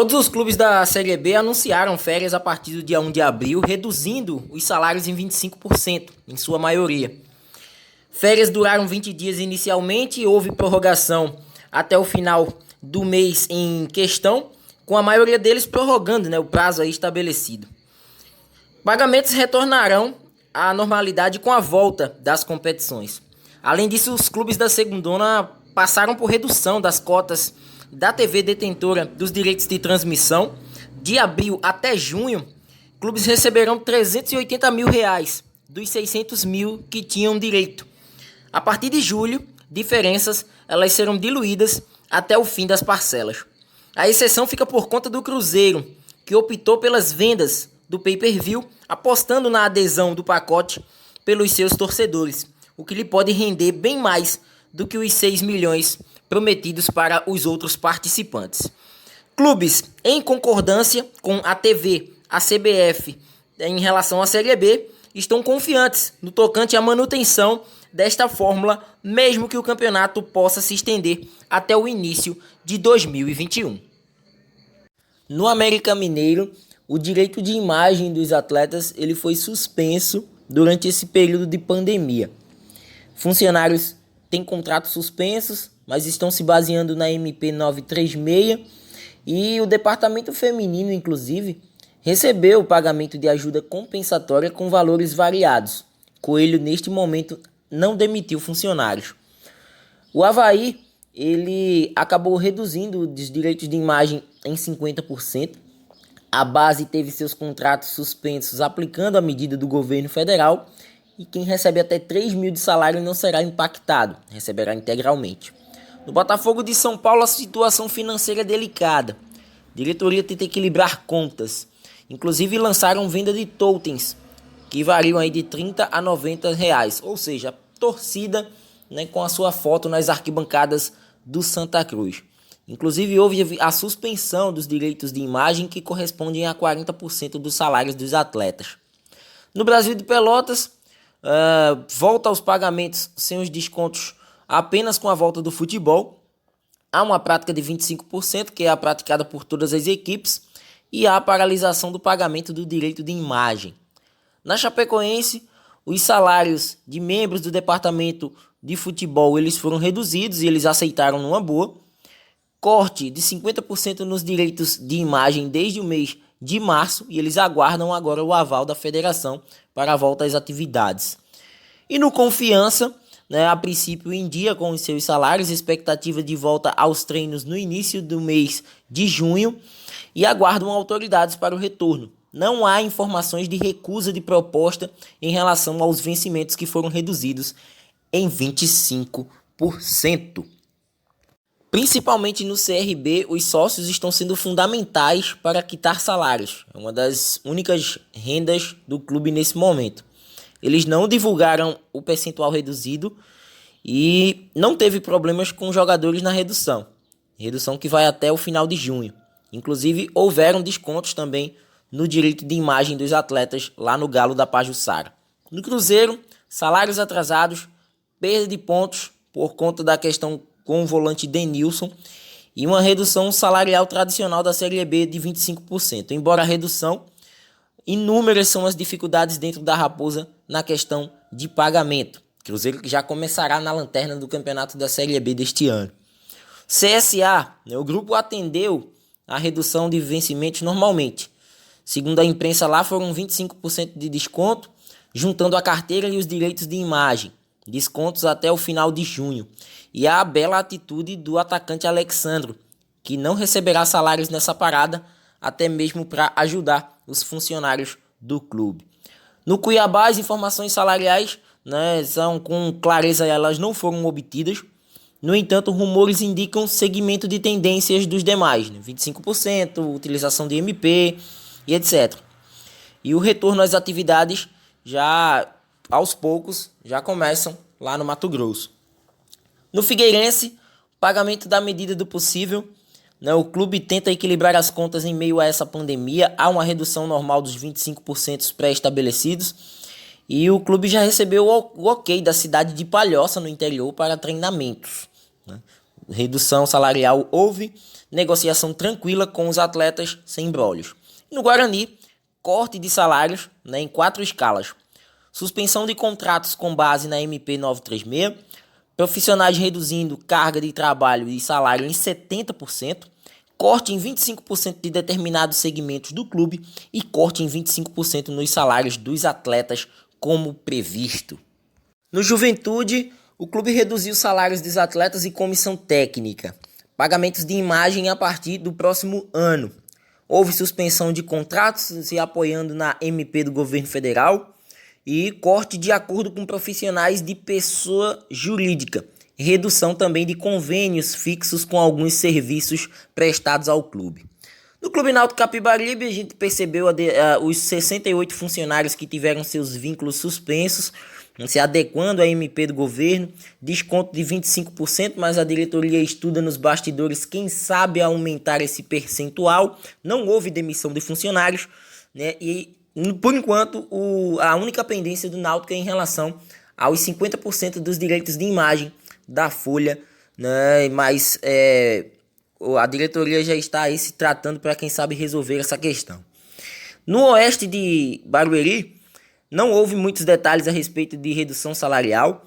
Todos os clubes da Série B anunciaram férias a partir do dia 1 de abril, reduzindo os salários em 25%, em sua maioria. Férias duraram 20 dias inicialmente e houve prorrogação até o final do mês em questão, com a maioria deles prorrogando, o prazo aí estabelecido. Pagamentos retornarão à normalidade com a volta das competições. Além disso, os clubes da Segundona passaram por redução das cotas da TV detentora dos direitos de transmissão. De abril até junho, clubes receberão R$380 mil dos 600 mil que tinham direito. A partir de julho, diferenças elas serão diluídas até o fim das parcelas. A exceção fica por conta do Cruzeiro, que optou pelas vendas do pay-per-view, apostando na adesão do pacote pelos seus torcedores, o que lhe pode render bem mais do que os 6 milhões prometidos para os outros participantes. Clubes, em concordância com a TV, a CBF, em relação à Série B, estão confiantes no tocante à manutenção desta fórmula, mesmo que o campeonato possa se estender até o início de 2021. No América Mineiro, o direito de imagem dos atletas ele foi suspenso durante esse período de pandemia. Funcionários têm contratos suspensos, mas estão se baseando na MP 936 e o departamento feminino, inclusive, recebeu o pagamento de ajuda compensatória com valores variados. Coelho, neste momento, não demitiu funcionários. O Avaí, ele acabou reduzindo os direitos de imagem em 50%. A base teve seus contratos suspensos aplicando a medida do governo federal e quem recebe até 3 mil de salário não será impactado, receberá integralmente. No Botafogo de São Paulo, a situação financeira é delicada. A diretoria tenta equilibrar contas. Inclusive lançaram venda de totens, que variam aí de R$30 a R$90, ou seja, a torcida com a sua foto nas arquibancadas do Santa Cruz. Inclusive houve a suspensão dos direitos de imagem que correspondem a 40% dos salários dos atletas. No Brasil de Pelotas, volta aos pagamentos sem os descontos apenas com a volta do futebol. Há uma prática de 25%, que é a praticada por todas as equipes, e há a paralisação do pagamento do direito de imagem. Na Chapecoense, os salários de membros do departamento de futebol eles foram reduzidos e eles aceitaram numa boa. Corte de 50% nos direitos de imagem desde o mês de março e eles aguardam agora o aval da federação para a volta às atividades. E no Confiança, a princípio em dia com os seus salários, expectativa de volta aos treinos no início do mês de junho e aguardam autoridades para o retorno. Não há informações de recusa de proposta em relação aos vencimentos que foram reduzidos em 25%. Principalmente no CRB, os sócios estão sendo fundamentais para quitar salários. É uma das únicas rendas do clube nesse momento. Eles não divulgaram o percentual reduzido e não teve problemas com jogadores na redução. Redução que vai até o final de junho. Inclusive, houveram descontos também no direito de imagem dos atletas lá no Galo da Pajuçara. No Cruzeiro, salários atrasados, perda de pontos por conta da questão com o volante Denilson e uma redução salarial tradicional da Série B de 25%. Embora a redução, inúmeras são as dificuldades dentro da Raposa na questão de pagamento. Cruzeiro que já começará na lanterna do campeonato da Série B deste ano. CSA, o grupo atendeu a redução de vencimentos normalmente. Segundo a imprensa lá, foram 25% de desconto, juntando a carteira e os direitos de imagem. Descontos até o final de junho. E a bela atitude do atacante Alexandro, que não receberá salários nessa parada, até mesmo para ajudar os funcionários do clube. No Cuiabá, as informações salariais são com clareza, elas não foram obtidas. No entanto, rumores indicam segmento de tendências dos demais, 25%, utilização de MP e etc. E o retorno às atividades já aos poucos já começam lá no Mato Grosso. No Figueirense, pagamento da medida do possível. O clube tenta equilibrar as contas em meio a essa pandemia. Há uma redução normal dos 25% pré-estabelecidos. E o clube já recebeu o ok da cidade de Palhoça, no interior, para treinamentos. Redução salarial houve, negociação tranquila com os atletas sem imbróglios. No Guarani, corte de salários, né, em 4 escalas. Suspensão de contratos com base na MP 936, profissionais reduzindo carga de trabalho e salário em 70%, corte em 25% de determinados segmentos do clube e corte em 25% nos salários dos atletas, como previsto. No Juventude, o clube reduziu os salários dos atletas e comissão técnica, pagamentos de imagem a partir do próximo ano. Houve suspensão de contratos se apoiando na MP do governo federal e corte de acordo com profissionais de pessoa jurídica. Redução também de convênios fixos com alguns serviços prestados ao clube. No Clube Náutico Capibaribe, a gente percebeu os 68 funcionários que tiveram seus vínculos suspensos, se adequando à MP do governo, desconto de 25%, mas a diretoria estuda nos bastidores quem sabe aumentar esse percentual. Não houve demissão de funcionários, né? E por enquanto a única pendência do Náutico é em relação aos 50% dos direitos de imagem da Folha, né? Mas a diretoria já está aí se tratando para quem sabe resolver essa questão. No oeste de Barueri, não houve muitos detalhes a respeito de redução salarial.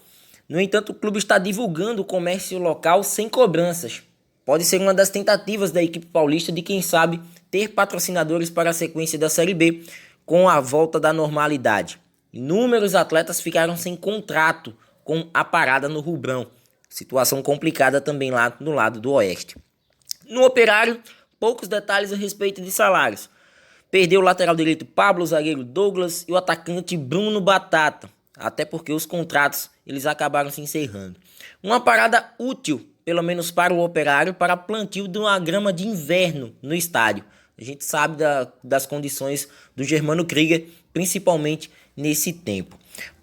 No entanto, o clube está divulgando o comércio local sem cobranças. Pode ser uma das tentativas da equipe paulista de, quem sabe, ter patrocinadores para a sequência da Série B com a volta da normalidade. Inúmeros atletas ficaram sem contrato com a parada no Rubrão. Situação complicada também lá no lado do oeste. No Operário, poucos detalhes a respeito de salários. Perdeu o lateral direito Pablo, o zagueiro Douglas e o atacante Bruno Batata, até porque os contratos eles acabaram se encerrando. Uma parada útil, pelo menos para o Operário, para plantio de uma grama de inverno no estádio. A gente sabe das condições do Germano Krieger, principalmente nesse tempo.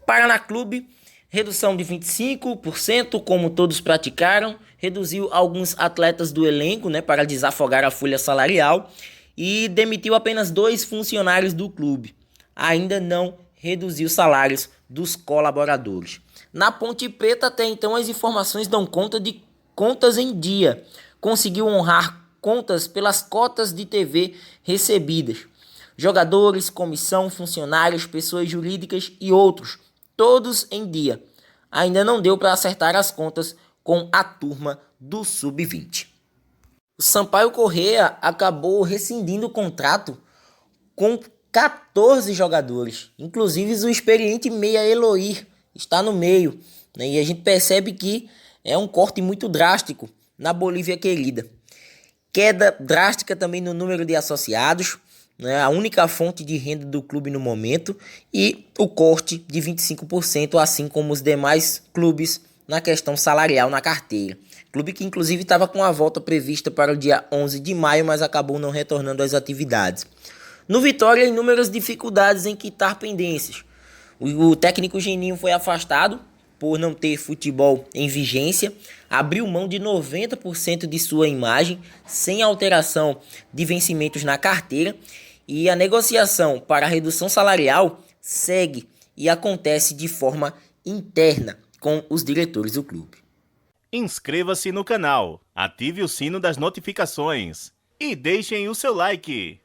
Paraná Clube, redução de 25%, como todos praticaram, reduziu alguns atletas do elenco, né, para desafogar a folha salarial, e demitiu apenas 2 funcionários do clube. Ainda não reduziu os salários dos colaboradores. Na Ponte Preta, até então, as informações dão conta de contas em dia. Conseguiu honrar contas pelas cotas de TV recebidas. Jogadores, comissão, funcionários, pessoas jurídicas e outros, todos em dia. Ainda não deu para acertar as contas com a turma do Sub-20. O Sampaio Corrêa acabou rescindindo o contrato com 14 jogadores, inclusive o experiente meia Eloir está no meio, né? E a gente percebe que é um corte muito drástico na Bolívia querida. Queda drástica também no número de associados, né? A única fonte de renda do clube no momento, e o corte de 25%, assim como os demais clubes na questão salarial na carteira. Clube que inclusive estava com a volta prevista para o dia 11 de maio, mas acabou não retornando às atividades. No Vitória, inúmeras dificuldades em quitar pendências. O técnico Geninho foi afastado por não ter futebol em vigência, abriu mão de 90% de sua imagem, sem alteração de vencimentos na carteira, e a negociação para a redução salarial segue e acontece de forma interna com os diretores do clube. Inscreva-se no canal, ative o sino das notificações e deixem o seu like.